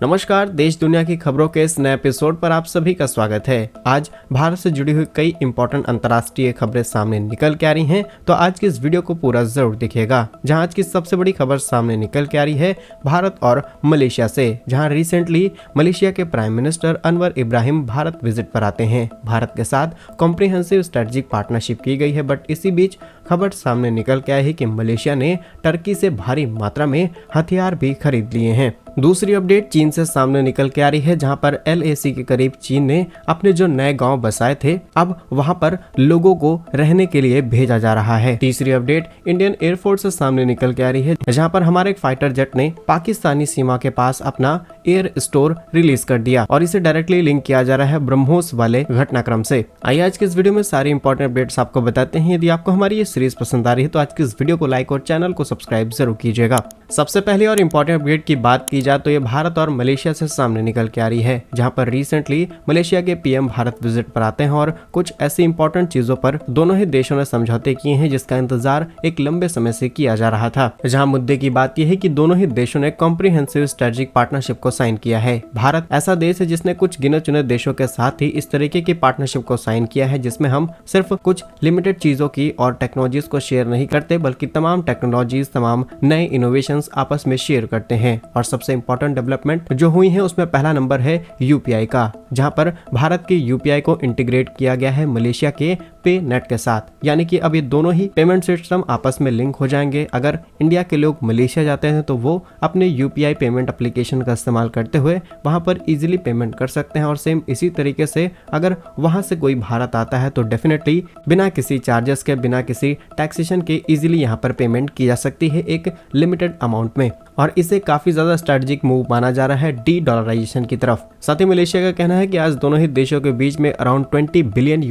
नमस्कार, देश दुनिया की खबरों के इस नए एपिसोड पर आप सभी का स्वागत है। आज भारत से जुड़ी हुई कई इंपॉर्टेंट अंतर्राष्ट्रीय खबरें सामने निकल के आ रही हैं, तो आज की इस वीडियो को पूरा जरूर देखिएगा। जहां आज की सबसे बड़ी खबर सामने निकल के आ रही है भारत और मलेशिया से, जहां रिसेंटली मलेशिया के prime minister Anwar Ibrahim Bharat visit पर आते हैं। भारत के साथ कॉम्प्रिहेंसिव स्ट्रेटेजिक पार्टनरशिप की गई है, बट इसी बीच खबर सामने निकल के आई है कि मलेशिया ने टर्की से भारी मात्रा में हथियार भी खरीद लिए हैं। दूसरी अपडेट चीन से सामने निकल के आ रही है, जहां पर LAC के करीब चीन ने अपने जो नए गांव बसाए थे, अब वहां पर लोगों को रहने के लिए भेजा जा रहा है। तीसरी अपडेट इंडियन एयरफोर्स से सामने निकल के आ रही है, जहां पर हमारे एक फाइटर जेट ने पाकिस्तानी सीमा के पास अपना एयर स्टोर रिलीज कर दिया और इसे डायरेक्टली लिंक किया जा रहा है ब्रह्मोस वाले घटनाक्रम से। आइए आज के इस वीडियो में सारी इंपॉर्टेंट अपडेट्स आपको बताते हैं। यदि आपको हमारी ये सीरीज पसंद आ रही है तो आज की इस वीडियो को लाइक और चैनल को सब्सक्राइब जरूर कीजिएगा। सबसे पहले और इम्पोर्टेंट अपडेट की बात की जाए तो ये भारत और मलेशिया से सामने निकल के आ रही है, जहां पर रिसेंटली मलेशिया के PM भारत विजिट पर आते हैं और कुछ ऐसी इंपॉर्टेंट चीजों पर दोनों ही देशों ने समझौते किए हैं जिसका इंतजार एक लंबे समय से किया जा रहा था। जहां मुद्दे की बात यह है कि दोनों ही देशों ने कॉम्प्रिहेंसिव स्ट्रेटेजिक पार्टनरशिप को साइन किया है। भारत ऐसा देश है जिसने कुछ गिने चुने देशों के साथ ही इस तरीके की पार्टनरशिप को साइन किया है, जिसमें हम सिर्फ कुछ लिमिटेड चीजों की और टेक्नोलॉजीज को शेयर नहीं करते, बल्कि तमाम टेक्नोलॉजीज, तमाम नए इनोवेशन आपस में शेयर करते हैं। और सबसे इंपॉर्टेंट डेवलपमेंट जो हुई है उसमें पहला नंबर है UPI का, जहां पर भारत के UPI को इंटीग्रेट किया गया है मलेशिया के पे नेट के साथ, यानी कि अब ये दोनों ही पेमेंट सिस्टम आपस में लिंक हो जाएंगे। अगर इंडिया के लोग मलेशिया जाते हैं तो वो अपने UPI पेमेंट एप्लीकेशन का इस्तेमाल करते हुए वहां पर इजीली पेमेंट कर सकते हैं, और सेम इसी तरीके से अगर वहां से कोई भारत आता है तो डेफिनेटली बिना किसी चार्जेस के, बिना किसी टैक्सेशन के इजीली यहाँ पर पेमेंट की जा सकती है एक लिमिटेड अमाउंट में, और इसे काफी ज्यादा स्ट्रेटेजिक मूव माना जा रहा है डी-डॉलराइजेशन की तरफ। साथ ही मलेशिया का कहना है कि आज दोनों ही देशों के बीच में अराउंड $20 बिलियन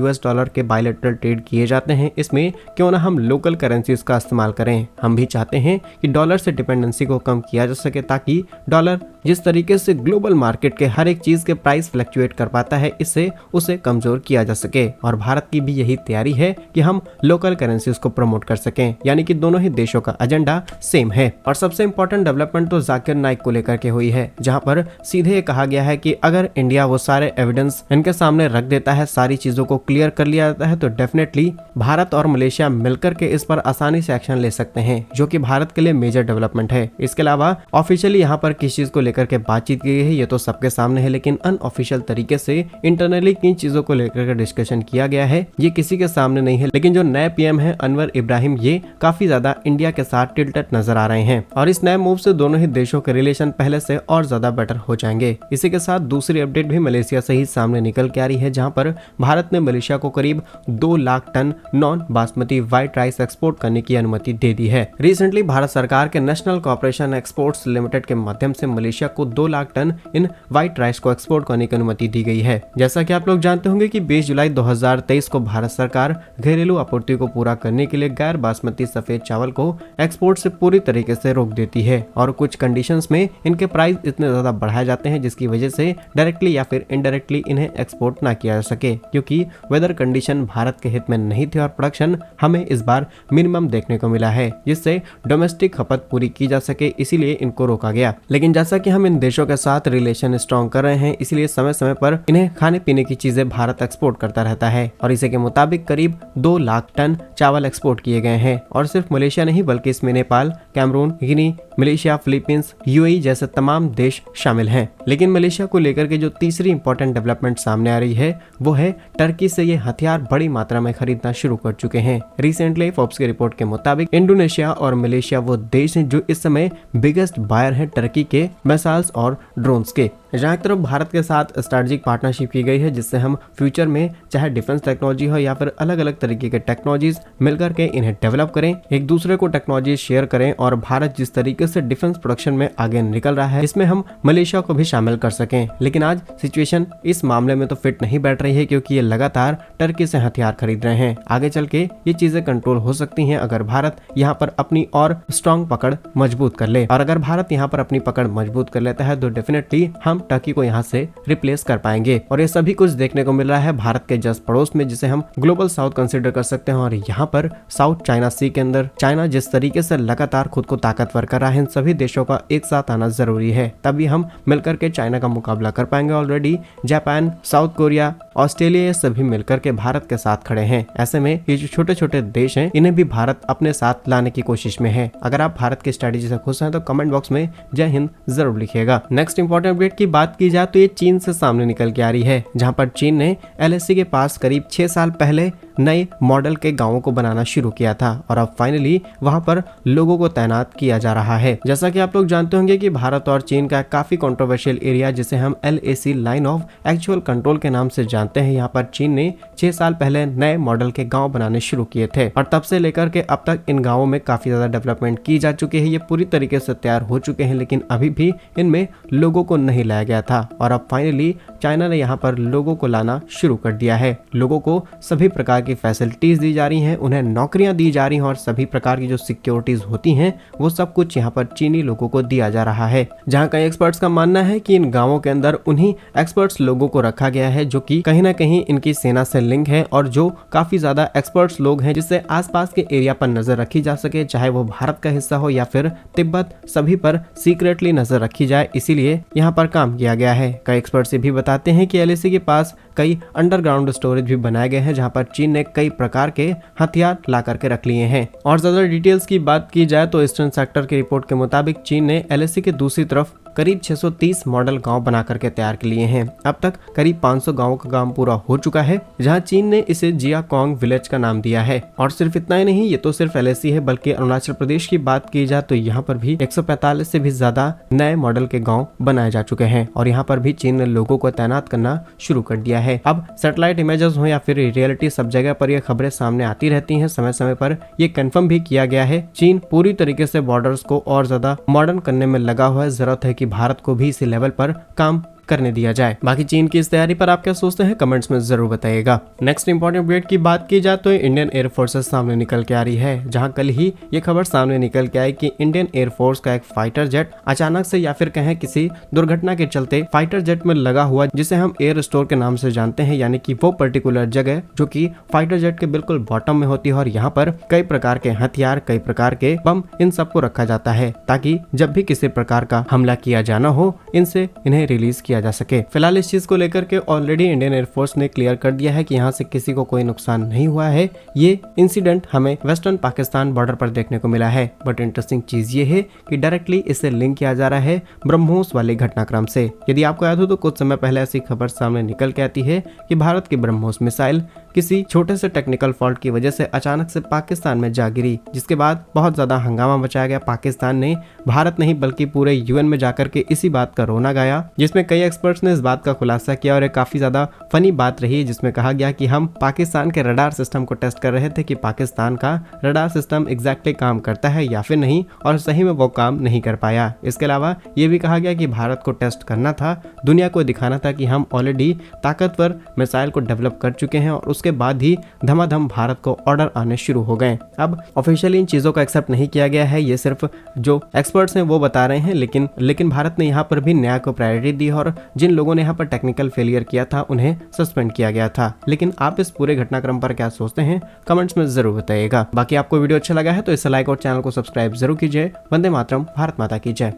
के बायलैटरल ट्रेड किए जाते हैं। इसमें क्यों ना हम लोकल करेंसीज का इस्तेमाल करें। हम भी चाहते हैं कि डॉलर से डिपेंडेंसी को कम किया जा सके, ताकि डॉलर जिस तरीके से ग्लोबल मार्केट के हर एक चीज के प्राइस फ्लक्चुएट कर पाता है, इससे उसे कमजोर किया जा सके। और भारत की भी यही तैयारी है कि हम लोकल करेंसीज को प्रमोट कर सकें, यानी कि दोनों ही देशों का एजेंडा सेम है। और सबसे इंपॉर्टेंट डेवलपमेंट तो जाकिर नाइक को लेकर के हुई है, जहां पर सीधे कहा गया है कि अगर इंडिया वो सारे एविडेंस इनके सामने रख देता है, सारी चीजों को क्लियर कर लिया जाता है, तो डेफिनेटली भारत और मलेशिया मिलकर के इस पर आसानी से एक्शन ले सकते हैं, जो कि भारत के लिए मेजर डेवलपमेंट है। इसके अलावा ऑफिशियली यहाँ पर किस चीज को लेकर के बातचीत की गई है ये तो सबके सामने है, लेकिन अनऑफिशियल तरीके से इंटरनली किन चीजों को लेकर के डिस्कशन किया गया है ये किसी के सामने नहीं है। लेकिन जो नए PM है अनवर इब्राहिम, ये काफी ज्यादा इंडिया के साथ टिल्टेड नजर आ रहे हैं, और इस नए मूव से दोनों ही देशों के रिलेशन पहले से और ज्यादा बेटर हो जाएंगे। इसी के साथ दूसरी अपडेट भी मलेशिया से ही सामने निकल के आ रही है, जहां पर भारत ने मलेशिया को करीब 2 lakh tonne non basmati white rice export करने की अनुमति दे दी है। रिसेंटली भारत सरकार के नेशनल कॉर्पोरेशन एक्सपोर्ट्स लिमिटेड के माध्यम से मलेशिया को 2 lakh tonne in white rice को एक्सपोर्ट करने की अनुमति दी गई है। जैसा कि आप लोग जानते होंगे कि 20 जुलाई 2023 को भारत सरकार घरेलू आपूर्ति को पूरा करने के लिए गैर बासमती सफेद चावल को एक्सपोर्ट से पूरी तरीके से रोक देती है, और कुछ कंडीशंस में इनके प्राइस इतने ज्यादा बढ़ाए जाते हैं जिसकी वजह से डायरेक्टली या फिर इनडायरेक्टली इन्हें एक्सपोर्ट ना किया जा सके, क्योंकि वेदर कंडीशन भारत के हित में नहीं थे और प्रोडक्शन हमें इस बार मिनिमम देखने को मिला है, जिससे डोमेस्टिक खपत पूरी की जा सके, इसीलिए इनको रोका गया। लेकिन जैसा कि हम इन देशों के साथ रिलेशन स्ट्रॉन्ग कर रहे हैं, इसलिए समय समय पर इन्हें खाने पीने की चीजें भारत एक्सपोर्ट करता रहता है, और इसी के मुताबिक करीब 2 लाख टन चावल एक्सपोर्ट किए गए हैं। और सिर्फ मलेशिया नहीं बल्कि इसमें नेपाल, कैमरून, गिनी, मलेशिया, फिलीपींस, UAE जैसे तमाम देश शामिल हैं। लेकिन मलेशिया को लेकर के जो तीसरी इंपॉर्टेंट डेवलपमेंट सामने आ रही है वो है टर्की से ये हथियार बड़ी मात्रा में खरीदना शुरू कर चुके हैं। रिसेंटली फोर्ब्स की रिपोर्ट के मुताबिक इंडोनेशिया और मलेशिया वो देश हैं जो इस समय बिगेस्ट बायर है टर्की के मिसाइल्स और ड्रोन्स के। जहाँ एक तरफ भारत के साथ स्ट्रेटेजिक पार्टनरशिप की गई है, जिससे हम फ्यूचर में चाहे डिफेंस टेक्नोलॉजी हो या फिर अलग अलग तरीके के टेक्नोलॉजीज मिलकर के इन्हें डेवलप करें, एक दूसरे को टेक्नोलॉजी शेयर करें, और भारत जिस तरीके से डिफेंस प्रोडक्शन में आगे निकल रहा है इसमें हम मलेशिया को भी शामिल कर सकें। लेकिन आज सिचुएशन इस मामले में तो फिट नहीं बैठ रही है, क्योंकि ये लगातार टर्की से हथियार खरीद रहे हैं। आगे चल के ये चीजें कंट्रोल हो सकती हैं अगर भारत यहाँ पर अपनी और स्ट्रॉन्ग पकड़ मजबूत कर ले, और अगर भारत यहाँ पर अपनी पकड़ मजबूत कर लेता है तो डेफिनेटली हम हम टर्की को यहाँ से रिप्लेस कर पाएंगे। और ये सभी कुछ देखने को मिल रहा है भारत के जस्ट पड़ोस में, जिसे हम ग्लोबल साउथ कंसिडर कर सकते हैं। और यहाँ पर साउथ चाइना सी के अंदर चाइना जिस तरीके से लगातार खुद को ताकतवर कर रहा है, इन सभी देशों का एक साथ आना जरूरी है, तभी हम मिलकर के चाइना का मुकाबला कर पाएंगे। Already Japan, south Korea, Australia, ये सभी मिलकर के भारत के साथ खड़े हैं। ऐसे में ये जो छोटे छोटे देश हैं, इन्हें भी भारत अपने साथ लाने की कोशिश में है। अगर आप भारत की स्ट्रेटेजी से खुश हैं तो कमेंट बॉक्स में जय हिंद जरूर लिखिएगा। नेक्स्ट इंपॉर्टेंट अपडेट की बात की जाए तो ये चीन से सामने निकल के आ रही है, जहां पर चीन ने LAC के पास करीब 6 साल पहले नए मॉडल के गांवों को बनाना शुरू किया था और अब फाइनली वहां पर लोगों को तैनात किया जा रहा है। जैसा कि आप लोग जानते होंगे कि भारत और चीन का काफी कंट्रोवर्शियल एरिया, जिसे हम LAC line of actual control के नाम से जानते हैं, यहाँ पर चीन ने 6 साल पहले नए मॉडल के गांव बनाने शुरू किए थे और तब से लेकर के अब तक इन गाँवों में काफी ज्यादा डेवलपमेंट की जा चुकी है। ये पूरी तरीके से तैयार हो चुके हैं, लेकिन अभी भी इनमें लोगों को नहीं लाया गया था और अब फाइनली चाइना ने यहाँ पर लोगों को लाना शुरू कर दिया है। लोगों को सभी प्रकार की फैसिलिटीज दी जा रही हैं, उन्हें नौकरियां दी जा रही हैं और सभी प्रकार की जो सिक्योरिटीज होती हैं वो सब कुछ यहाँ पर चीनी लोगों को दिया जा रहा है। जहाँ कई एक्सपर्ट्स का मानना है कि इन गांवों के अंदर उन्हीं एक्सपर्ट्स लोगों को रखा गया है जो कि कहीं ना कहीं इनकी सेना से लिंक है और जो काफी ज्यादा एक्सपर्ट्स लोग हैं, जिससे आसपास के एरिया पर नजर रखी जा सके, चाहे वो भारत का हिस्सा हो या फिर तिब्बत, सभी पर सीक्रेटली नजर रखी जाए, इसीलिए यहाँ पर काम किया गया है। कई एक्सपर्ट्स ये भी बताते हैं कि LAC के पास कई अंडरग्राउंड स्टोरेज भी बनाए गए हैं, जहां पर चीन ने कई प्रकार के हथियार ला करके रख लिए हैं। और ज्यादा डिटेल्स की बात की जाए तो ईस्टर्न सेक्टर की रिपोर्ट के मुताबिक चीन ने LAC के दूसरी तरफ करीब 630 मॉडल गांव बना करके तैयार कर लिए हैं। अब तक करीब 500 गांवों का काम पूरा हो चुका है, जहां चीन ने इसे जियाकोंग विलेज का नाम दिया है। और सिर्फ इतना ही नहीं, ये तो सिर्फ LAC है, बल्कि अरुणाचल प्रदेश की बात की जाए तो यहाँ पर भी 145 से भी ज्यादा नए मॉडल के गाँव बनाए जा चुके हैं और यहाँ पर भी चीन ने लोगों को तैनात करना शुरू कर दिया है। अब सैटेलाइट इमेजेस हो या फिर रियलिटी, सब जगह पर ये खबरें सामने आती रहती हैं। समय समय पर ये कंफर्म भी किया गया है, चीन पूरी तरीके से बॉर्डर्स को और ज्यादा मॉडर्न करने में लगा हुआ है। जरूरत है कि भारत को भी इसी लेवल पर काम करने दिया जाए। बाकी चीन की इस तैयारी पर आप क्या सोचते हैं, कमेंट्स में जरूर बताइएगा। नेक्स्ट इंपॉर्टेंट अपडेट की बात की जाए तो इंडियन एयरफोर्सेस सामने निकल के आ रही है, जहां कल ही ये खबर सामने निकल के आई कि इंडियन एयरफोर्स का एक फाइटर जेट अचानक से या फिर कहें किसी दुर्घटना के चलते फाइटर जेट में लगा हुआ, जिसे हम एयर स्टोर के नाम से जानते हैं, यानी कि वो पर्टिकुलर जगह जो कि फाइटर जेट के बिल्कुल बॉटम में होती है और यहाँ पर कई प्रकार के हथियार, कई प्रकार के बम, इन सबको रखा जाता है ताकि जब भी किसी प्रकार का हमला किया जाना हो, इनसे इन्हें रिलीज किया जा सके। फिलहाल इस चीज को लेकर के ऑलरेडी इंडियन एयरफोर्स ने क्लियर कर दिया है कि यहाँ से किसी को कोई नुकसान नहीं हुआ है। ये इंसिडेंट हमें वेस्टर्न पाकिस्तान बॉर्डर पर देखने को मिला है, बट इंटरेस्टिंग चीज ये है कि डायरेक्टली इसे लिंक किया जा रहा है ब्रह्मोस वाले घटनाक्रम से। यदि आपको याद हो तो कुछ समय पहले ऐसी खबर सामने निकल के आती है कि भारत की ब्रह्मोस मिसाइल किसी छोटे से टेक्निकल फॉल्ट की वजह से अचानक से पाकिस्तान में जा गिरी, जिसके बाद बहुत ज्यादा हंगामा मचाया गया। पाकिस्तान ने भारत नहीं बल्कि पूरे UN में जाकर के इसी बात का रोना गाया, जिसमें कई एक्सपर्ट्स ने इस बात का खुलासा किया और एक काफी ज्यादा फनी बात रही, जिसमें कहा गया कि हम पाकिस्तान के रडार सिस्टम को टेस्ट कर रहे थे कि पाकिस्तान का रडार सिस्टम एग्जैक्टली काम करता है या फिर नहीं, और सही में वो काम नहीं कर पाया। इसके अलावा ये भी कहा गया कि भारत को टेस्ट करना था, दुनिया को दिखाना था कि हम ऑलरेडी ताकतवर मिसाइल को डेवलप कर चुके हैं, और उसके बाद ही धमाधम भारत को ऑर्डर आने शुरू हो गए। अब ऑफिशियली इन चीजों को एक्सेप्ट नहीं किया गया है, ये सिर्फ जो एक्सपर्ट्स हैं वो बता रहे हैं, लेकिन भारत ने यहाँ पर भी न्याय को प्रायोरिटी दी और जिन लोगों ने यहाँ पर टेक्निकल फेलियर किया था उन्हें सस्पेंड किया गया था। लेकिन आप इस पूरे घटनाक्रम पर क्या सोचते हैं, कमेंट्स में जरूर बताइएगा। बाकी आपको वीडियो अच्छा लगा है तो इसे लाइक और चैनल को सब्सक्राइब जरूर कीजिए। वंदे मातरम, भारत माता की जय।